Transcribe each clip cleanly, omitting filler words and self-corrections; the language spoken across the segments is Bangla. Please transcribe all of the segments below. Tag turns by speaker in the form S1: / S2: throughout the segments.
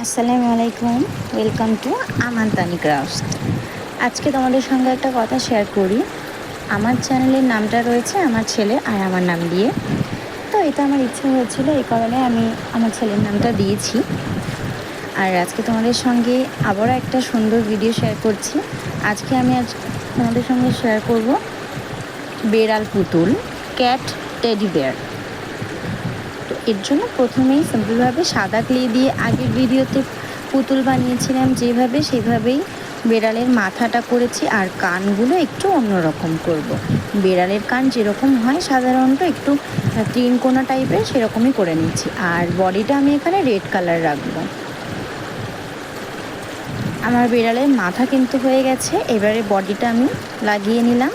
S1: আসসালামু আলাইকুম, welcome to Aman Tani craft. আজকে তোমাদের সঙ্গে একটা কথা শেয়ার করি। আমার চ্যানেলের নামটা রয়েছে আমার ছেলে আর আমার নাম দিয়ে। তো এটা আমার ইচ্ছে হয়েছিল, এই কারণে আমি আমার ছেলের নামটা দিয়েছি। আর আজকে তোমাদের সঙ্গে আবারও একটা সুন্দর ভিডিও শেয়ার করছি। আজকে আমি তোমাদের সঙ্গে শেয়ার করব বেড়াল পুতুল, ক্যাট টেডি বেয়ার। তো এর জন্য প্রথমেই সিম্পলভাবে সাদা ক্লে দিয়ে আগের ভিডিওতে পুতুল বানিয়েছিলাম যেভাবে, সেভাবেই বেড়ালের মাথাটা করেছি। আর কানগুলো একটু অন্যরকম করব। বেড়ালের কান যেরকম হয় সাধারণত একটু ত্রিকোণা টাইপের, সেরকমই করে নিচ্ছি। আর বডিটা আমি এখানে রেড কালার রাখবো। আমার বেড়ালের মাথা কিন্তু হয়ে গেছে, এবারে বডিটা আমি লাগিয়ে নিলাম।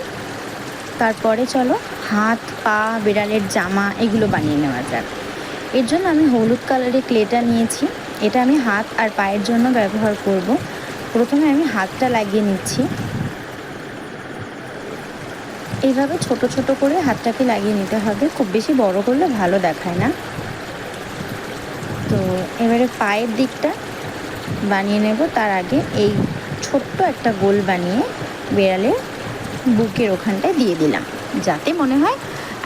S1: তারপরে চলো হাত, পা, বেড়ালের জামা এগুলো বানিয়ে নেওয়া যাক। এর জন্য আমি হলুদ কালারের ক্লেটা নিয়েছি। এটা আমি হাত আর পায়ের জন্য ব্যবহার করব। প্রথমে আমি হাতটা লাগিয়ে নিচ্ছি। এইভাবে ছোট ছোট করে হাতটাকে লাগিয়ে নিতে হবে, খুব বেশি বড় করলে ভালো দেখায় না। তো এবারে পায়ের দিকটা বানিয়ে নেব। তার আগে এই ছোট্ট একটা গোল বানিয়ে বেড়ালের বুকের ওখানটায় দিয়ে দিলাম, যাতে মনে হয়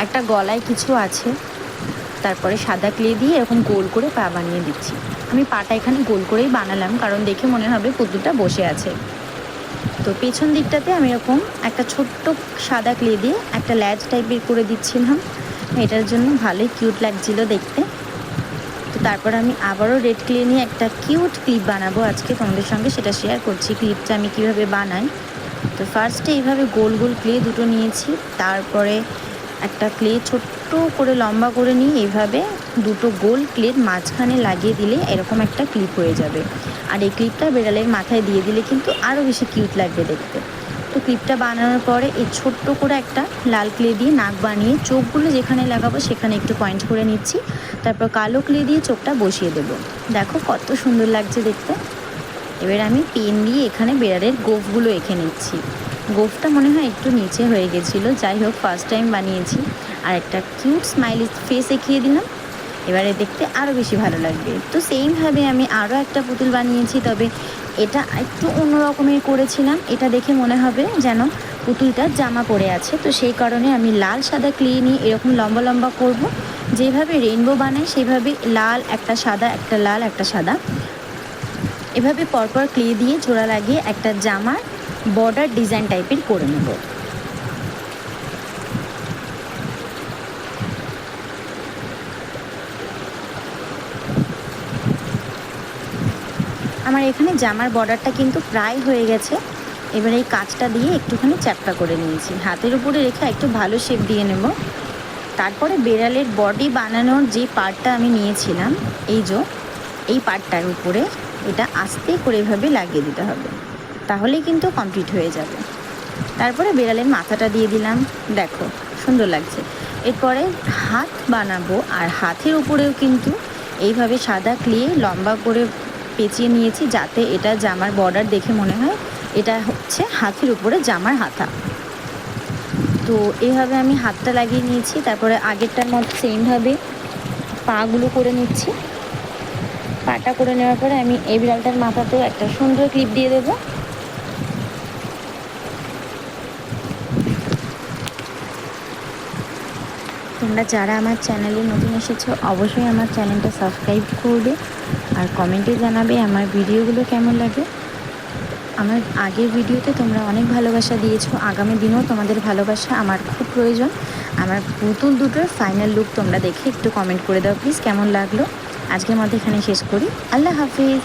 S1: একটা গলায় কিছু আছে। তারপরে সাদা ক্লে দিয়ে এরকম গোল করে পা বানিয়ে দিচ্ছি। আমি পাটা এখানে গোল করেই বানালাম, কারণ দেখে মনে হবে পুতুলটা বসে আছে। তো পেছন দিকটাতে আমি এরকম একটা ছোট্ট সাদা ক্লে দিয়ে একটা ল্যাজ টাইপের করে দিচ্ছিলাম। এটার জন্য ভালোই কিউট লাগছিল দেখতে। তো তারপর আমি আবারও রেড ক্লে নিয়ে একটা কিউট ক্লিপ বানাবো আজকে তোমাদের সঙ্গে, সেটা শেয়ার করছি ক্লিপটা আমি কীভাবে বানাই। তো ফার্স্টে এইভাবে গোল গোল ক্লে দুটো নিয়েছি। তারপরে একটা ক্লে ছোট্ট করে লম্বা করে নিয়ে এইভাবে দুটো গোল ক্লের মাঝখানে লাগিয়ে দিলে এরকম একটা ক্লিপ হয়ে যাবে। আর এই ক্লিপটা বেড়ালের মাথায় দিয়ে দিলে কিন্তু আরও বেশি কিউট লাগবে দেখতে। তো ক্লিপটা বানানোর পরে এই ছোট্ট করে একটা লাল ক্লে দিয়ে নাক বানিয়ে চোখগুলো যেখানে লাগাবো সেখানে একটু পয়েন্ট করে নিচ্ছি। তারপর কালো ক্লে দিয়ে চোখটা বসিয়ে দেবো। দেখো কত সুন্দর লাগছে দেখতে। এবার আমি পেন দিয়ে এখানে বেড়ালের গোফগুলো এঁকে নিচ্ছি। গোফটা মনে হয় একটু নিচে হয়ে গেছিলো, যাই হোক ফার্স্ট টাইম বানিয়েছি। আর একটা কিউট স্মাইলি ফেস এঁকিয়ে দিলাম, এবারে দেখতে আরও বেশি ভালো লাগবে। তো সেইমভাবে আমি আরও একটা পুতুল বানিয়েছি, তবে এটা একটু অন্য রকমের করেছিলাম। এটা দেখে মনে হবে যেন পুতুলটা জামা পরে আছে। তো সেই কারণে আমি লাল সাদা ক্লে নিয়ে এরকম লম্বা লম্বা করব। যেভাবে রেইনবো বানায় সেভাবে লাল একটা সাদা, একটা লাল একটা সাদা, এভাবে পরপর ক্লে দিয়ে জোড়া লাগিয়ে একটা জামার বর্ডার ডিজাইন টাইপের করে নেব। আমার এখানে জামার বর্ডারটা কিন্তু প্রায় হয়ে গেছে। এবার এই কাজটা দিয়ে একটুখানি চ্যাপ্টা করে নিয়েছি, হাতের উপরে রেখে একটু ভালো শেপ দিয়ে নেব। তারপরে বেড়ালের বডি বানানোর যে পার্টটা আমি নিয়েছিলাম, এই পার্টটার উপরে এটা আস্তে করে এভাবে লাগিয়ে দিতে হবে, তাহলেই কিন্তু কমপ্লিট হয়ে যাবে। তারপরে বেড়ালের মাথাটা দিয়ে দিলাম, দেখো সুন্দর লাগছে। এরপরে হাত বানাবো, আর হাতের উপরেও কিন্তু এইভাবে সাদা ক্লে লম্বা করে পেঁচিয়ে নিয়েছি, যাতে এটা জামার বর্ডার দেখে মনে হয় এটা হচ্ছে হাতের উপরে জামার হাতা। তো এইভাবে আমি হাতটা লাগিয়ে নিয়েছি। তারপরে আগেরটার মতো সেমভাবে পাগুলো করে নিচ্ছি। পাটা করে নেওয়ার পরে আমি এই বিড়ালটার মাথাতেও একটা সুন্দর ক্লিপ দিয়ে দেবো। তোমরা যারা আমার চ্যানেলে নতুন এসেছো অবশ্যই আমার চ্যানেলটা সাবস্ক্রাইব করবে, আর কমেন্টে জানাবে আমার ভিডিওগুলো কেমন লাগে। আমার আগের ভিডিওতে তোমরা অনেক ভালোবাসা দিয়েছো, আগামী দিনেও তোমাদের ভালোবাসা আমার খুব প্রয়োজন। আমার পুতুল দুটোর ফাইনাল লুক তোমরা দেখে একটু কমেন্ট করে দাও প্লিজ কেমন লাগলো। আজকের মধ্যে এখানে শেষ করি। আল্লাহ হাফিজ।